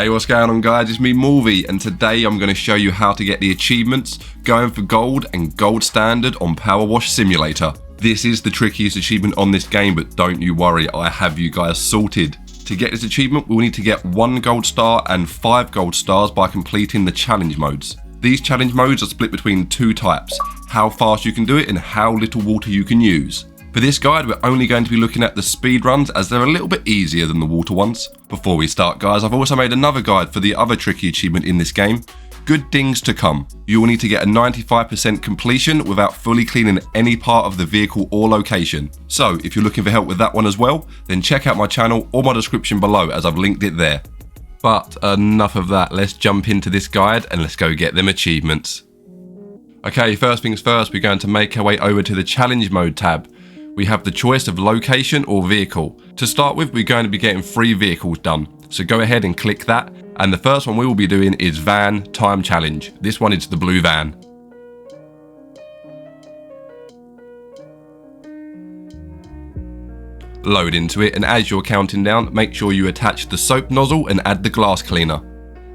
Hey, what's going on guys, it's me Morvi, and today I'm going to show you how to get the achievements going for gold and gold standard on Power Wash Simulator. This is the trickiest achievement on this game, but don't you worry, I have you guys sorted. To get this achievement, we'll need to get 1 gold star and 5 gold stars by completing the challenge modes. These challenge modes are split between 2 types, how fast you can do it and how little water you can use. For this guide, we're only going to be looking at the speed runs as they're a little bit easier than the water ones. Before we start guys, I've also made another guide for the other tricky achievement in this game, Good Things to Come. You will need to get a 95% completion without fully cleaning any part of the vehicle or location. So if you're looking for help with that one as well, then check out my channel or my description below as I've linked it there. But enough of that, let's jump into this guide and let's go get them achievements. Okay, first things first, we're going to make our way over to the challenge mode tab. We have the choice of location or vehicle. To start with, we're going to be getting 3 vehicles done. So go ahead and click that. And the first one we will be doing is Van Time Challenge. This one is the blue van. Load into it, and as you're counting down, make sure you attach the soap nozzle and add the glass cleaner.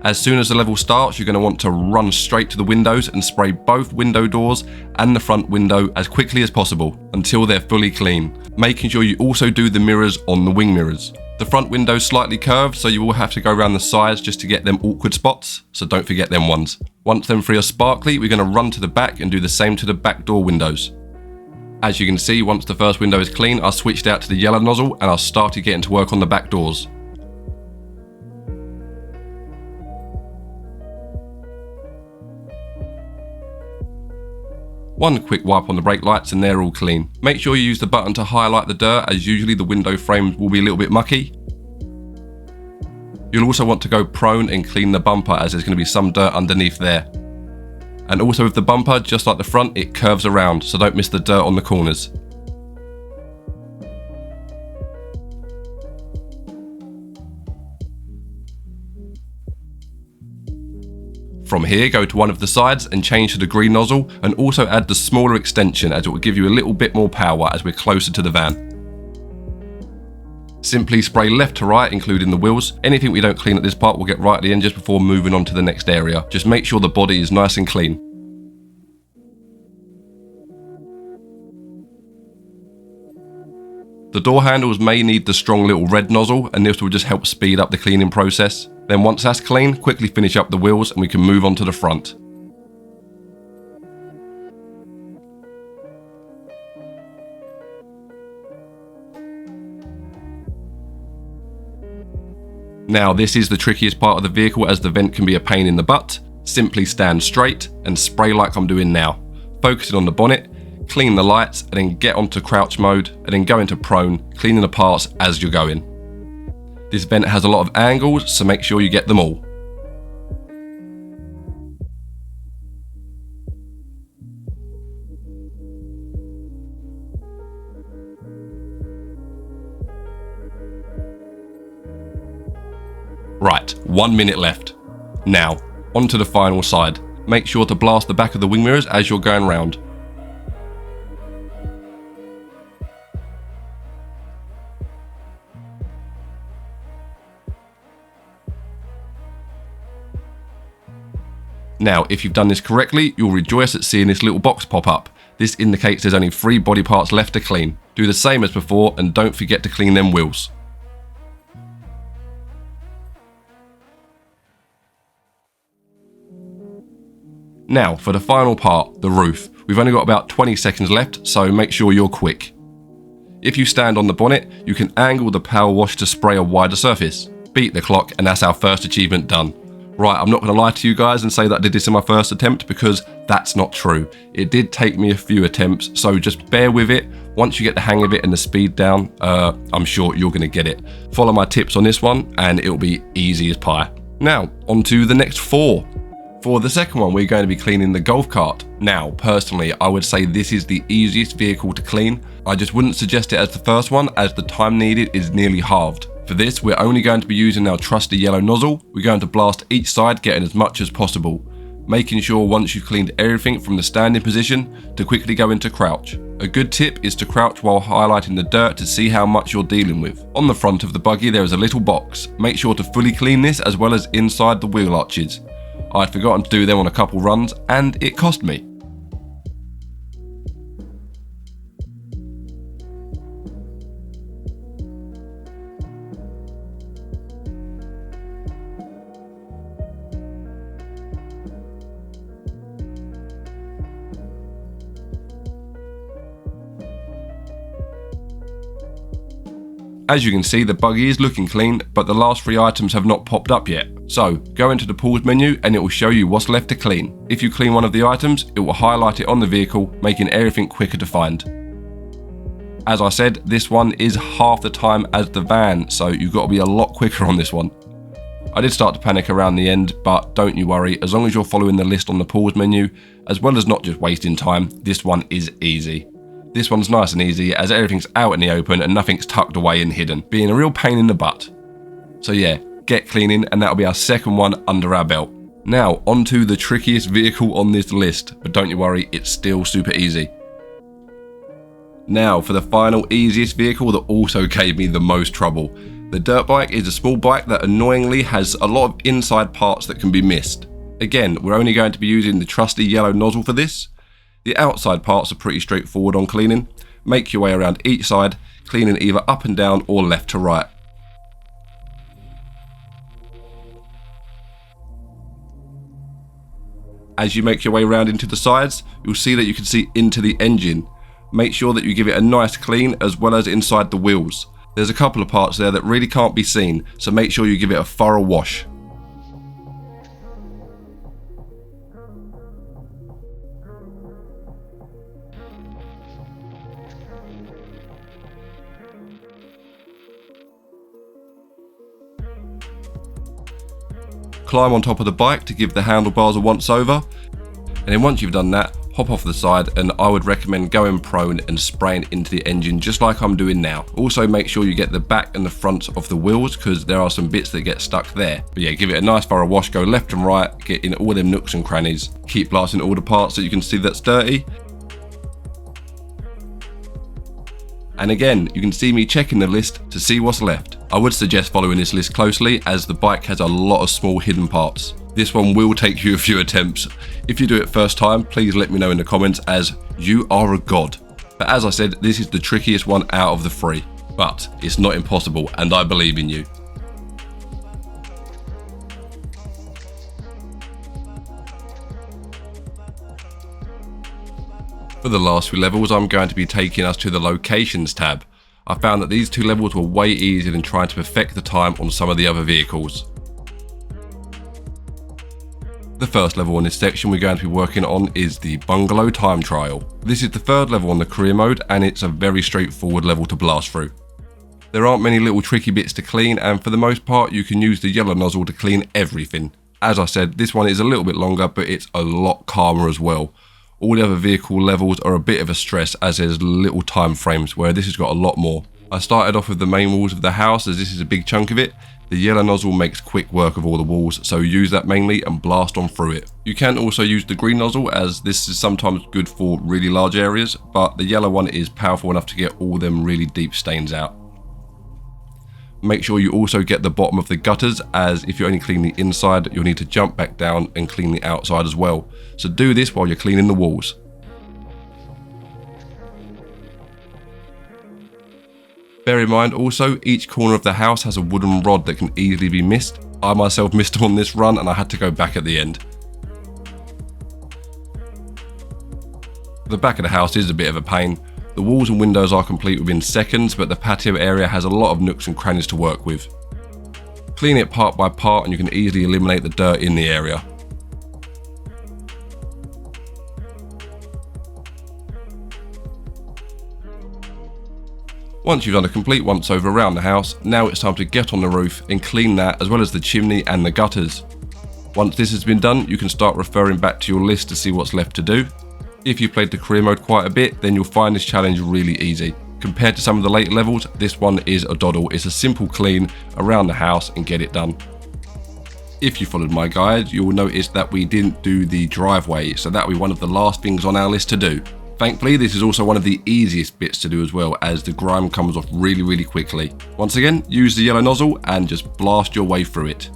As soon as the level starts, you're going to want to run straight to the windows and spray both window doors and the front window as quickly as possible until they're fully clean, making sure you also do the mirrors on the wing mirrors. The front window's slightly curved, so you will have to go around the sides just to get them awkward spots, so don't forget them ones. Once them 3 are sparkly, we're going to run to the back and do the same to the back door windows. As you can see, once the first window is clean, I switched out to the yellow nozzle and I started getting to work on the back doors. One quick wipe on the brake lights and they're all clean. Make sure you use the button to highlight the dirt, as usually the window frames will be a little bit mucky. You'll also want to go prone and clean the bumper, as there's going to be some dirt underneath there. And also with the bumper, just like the front, it curves around, so don't miss the dirt on the corners. From here, go to one of the sides and change to the green nozzle, and also add the smaller extension, as it will give you a little bit more power as we're closer to the van. Simply spray left to right, including the wheels. Anything we don't clean at this part will get right at the end just before moving on to the next area. Just make sure the body is nice and clean. The door handles may need the strong little red nozzle, and this will just help speed up the cleaning process. Then once that's clean, quickly finish up the wheels and we can move on to the front. Now this is the trickiest part of the vehicle, as the vent can be a pain in the butt. Simply stand straight and spray like I'm doing now. Focusing on the bonnet, clean the lights, and then get onto crouch mode and then go into prone, cleaning the parts as you're going. This vent has a lot of angles, so make sure you get them all. Right, 1 minute left. Now, onto the final side. Make sure to blast the back of the wing mirrors as you're going round. Now, if you've done this correctly, you'll rejoice at seeing this little box pop up. This indicates there's only 3 body parts left to clean. Do the same as before and don't forget to clean them wheels. Now, for the final part, the roof. We've only got about 20 seconds left, so make sure you're quick. If you stand on the bonnet, you can angle the power wash to spray a wider surface. Beat the clock, and that's our first achievement done. Right, I'm not going to lie to you guys and say that I did this in my first attempt, because that's not true. It did take me a few attempts, so just bear with it. Once you get the hang of it and the speed down, I'm sure you're going to get it. Follow my tips on this one and it'll be easy as pie. Now, on to the next 4. For the second one, we're going to be cleaning the golf cart. Now, personally, I would say this is the easiest vehicle to clean. I just wouldn't suggest it as the first one, as the time needed is nearly halved. For this, we're only going to be using our trusty yellow nozzle. We're going to blast each side, getting as much as possible, making sure once you've cleaned everything from the standing position to quickly go into crouch. A good tip is to crouch while highlighting the dirt to see how much you're dealing with. On the front of the buggy there is a little box. Make sure to fully clean this as well as inside the wheel arches. I'd forgotten to do them on a couple runs and it cost me. As you can see, the buggy is looking clean, but the last 3 items have not popped up yet. So, go into the pause menu and it will show you what's left to clean. If you clean one of the items, it will highlight it on the vehicle, making everything quicker to find. As I said, this one is half the time as the van, so you've got to be a lot quicker on this one. I did start to panic around the end, but don't you worry, as long as you're following the list on the pause menu, as well as not just wasting time, this one is easy. This one's nice and easy as everything's out in the open and nothing's tucked away and hidden, being a real pain in the butt. So yeah, get cleaning and that'll be our second one under our belt. Now onto the trickiest vehicle on this list, but don't you worry, it's still super easy. Now for the final easiest vehicle that also gave me the most trouble. The dirt bike is a small bike that annoyingly has a lot of inside parts that can be missed. Again, we're only going to be using the trusty yellow nozzle for this. The outside parts are pretty straightforward on cleaning. Make your way around each side, cleaning either up and down or left to right. As you make your way around into the sides, you'll see that you can see into the engine. Make sure that you give it a nice clean as well as inside the wheels. There's a couple of parts there that really can't be seen, so make sure you give it a thorough wash. Climb on top of the bike to give the handlebars a once over, and then once you've done that, hop off the side, and I would recommend going prone and spraying into the engine just like I'm doing now. Also make sure you get the back and the front of the wheels because there are some bits that get stuck there. But yeah, give it a nice thorough wash, go left and right, get in all them nooks and crannies. Keep blasting all the parts that you can see that's dirty. And again, you can see me checking the list to see what's left. I would suggest following this list closely as the bike has a lot of small hidden parts. This one will take you a few attempts. If you do it first time, please let me know in the comments as you are a god. But as I said, this is the trickiest one out of the 3. But it's not impossible and I believe in you. For the last 2 levels, I'm going to be taking us to the locations tab. I found that these 2 levels were way easier than trying to perfect the time on some of the other vehicles. The first level in this section we're going to be working on is the bungalow time trial. This is the 3rd level on the career mode and it's a very straightforward level to blast through. There aren't many little tricky bits to clean and for the most part you can use the yellow nozzle to clean everything. As I said, this one is a little bit longer but it's a lot calmer as well. All the other vehicle levels are a bit of a stress as there's little time frames where this has got a lot more. I started off with the main walls of the house as this is a big chunk of it. The yellow nozzle makes quick work of all the walls, so use that mainly and blast on through it. You can also use the green nozzle as this is sometimes good for really large areas, but the yellow one is powerful enough to get all them really deep stains out. Make sure you also get the bottom of the gutters as if you only clean the inside, you'll need to jump back down and clean the outside as well. So do this while you're cleaning the walls. Bear in mind also, each corner of the house has a wooden rod that can easily be missed. I myself missed them on this run and I had to go back at the end. The back of the house is a bit of a pain. The walls and windows are complete within seconds, but the patio area has a lot of nooks and crannies to work with. Clean it part by part and you can easily eliminate the dirt in the area. Once you've done a complete once over around the house, now it's time to get on the roof and clean that as well as the chimney and the gutters. Once this has been done, you can start referring back to your list to see what's left to do. If you played the career mode quite a bit, then you'll find this challenge really easy. Compared to some of the later levels, this one is a doddle. It's a simple clean around the house and get it done. If you followed my guide, you will notice that we didn't do the driveway, so that will be one of the last things on our list to do. Thankfully, this is also one of the easiest bits to do as well, as the grime comes off really quickly. Once again, use the yellow nozzle and just blast your way through it.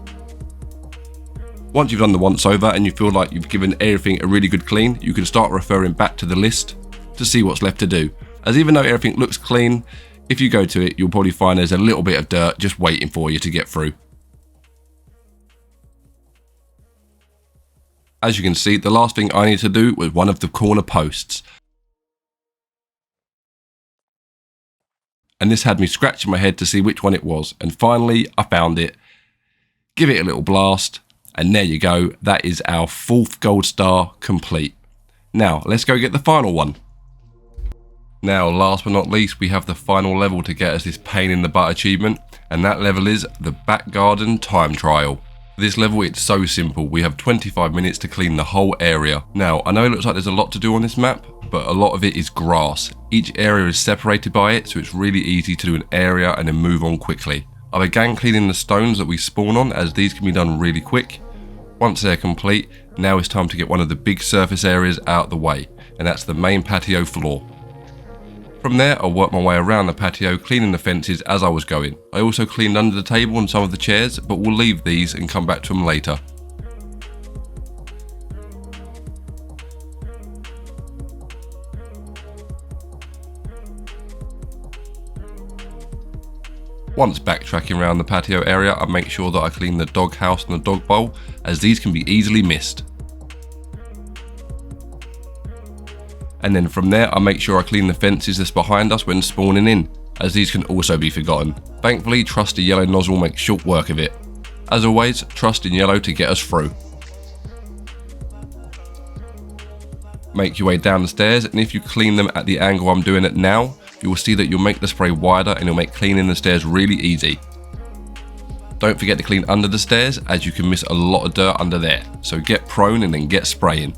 Once you've done the once over and you feel like you've given everything a really good clean, you can start referring back to the list to see what's left to do. As even though everything looks clean, if you go to it, you'll probably find there's a little bit of dirt just waiting for you to get through. As you can see, the last thing I needed to do was one of the corner posts. And this had me scratching my head to see which one it was. And finally, I found it. Give it a little blast. And there you go, that is our 4th gold star complete. Now, let's go get the final one. Now, last but not least, we have the final level to get us this pain in the butt achievement, and that level is the back garden time trial. For this level, it's so simple. We have 25 minutes to clean the whole area. Now, I know it looks like there's a lot to do on this map, but a lot of it is grass. Each area is separated by it, so it's really easy to do an area and then move on quickly. I began cleaning the stones that we spawn on, as these can be done really quick. Once they're complete, now it's time to get one of the big surface areas out of the way, and that's the main patio floor. From there, I'll work my way around the patio, cleaning the fences as I was going. I also cleaned under the table and some of the chairs, but we'll leave these and come back to them later. Once backtracking around the patio area, I make sure that I clean the dog house and the dog bowl, as these can be easily missed. And then from there, I make sure I clean the fences that's behind us when spawning in, as these can also be forgotten. Thankfully, trusty yellow nozzle makes short work of it. As always, trust in yellow to get us through. Make your way down the stairs, and if you clean them at the angle I'm doing it now, you will see that you'll make the spray wider and you'll make cleaning the stairs really easy. Don't forget to clean under the stairs, as you can miss a lot of dirt under there, so get prone and then get spraying.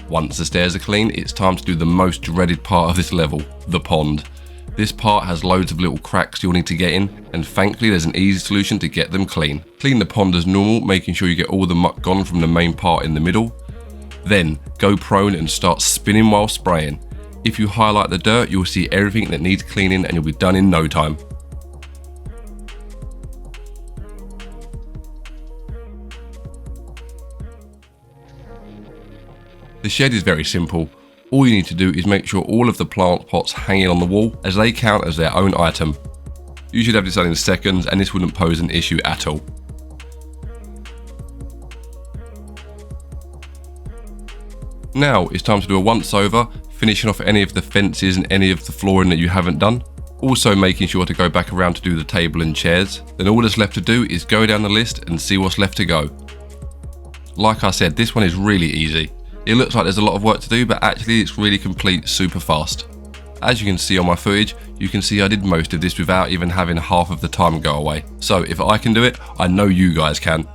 Once the stairs are clean, it's time to do the most dreaded part of this level, the pond. This part has loads of little cracks you'll need to get in, and thankfully there's an easy solution to get them clean. Clean the pond as normal, making sure you get all the muck gone from the main part in the middle. Then, go prone and start spinning while spraying. If you highlight the dirt, you'll see everything that needs cleaning and you'll be done in no time. The shed is very simple. All you need to do is make sure all of the plant pots hanging on the wall, as they count as their own item. You should have this done in seconds, and this wouldn't pose an issue at all. Now it's time to do a once over, finishing off any of the fences and any of the flooring that you haven't done. Also making sure to go back around to do the table and chairs. Then all that's left to do is go down the list and see what's left to go. Like I said, this one is really easy. It looks like there's a lot of work to do, but actually it's really complete super fast. As you can see on my footage, you can see I did most of this without even having half of the time go away. So if I can do it, I know you guys can.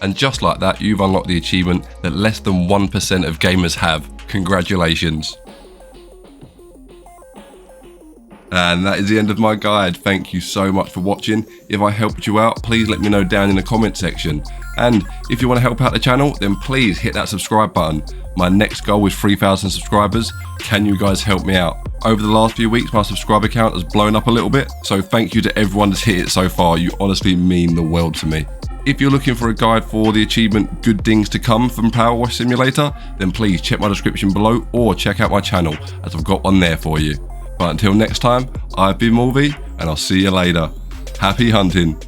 And just like that, you've unlocked the achievement that less than 1% of gamers have. Congratulations. And that is the end of my guide. Thank you so much for watching. If I helped you out, please let me know down in the comment section. And if you want to help out the channel, then please hit that subscribe button. My next goal is 3,000 subscribers. Can you guys help me out? Over the last few weeks, my subscriber count has blown up a little bit. So thank you to everyone that's hit it so far. You honestly mean the world to me. If you're looking for a guide for the achievement Good Things to Come from Power Wash Simulator, then please check my description below or check out my channel, as I've got one there for you. But until next time, I've been Morvi, and I'll see you later. Happy hunting.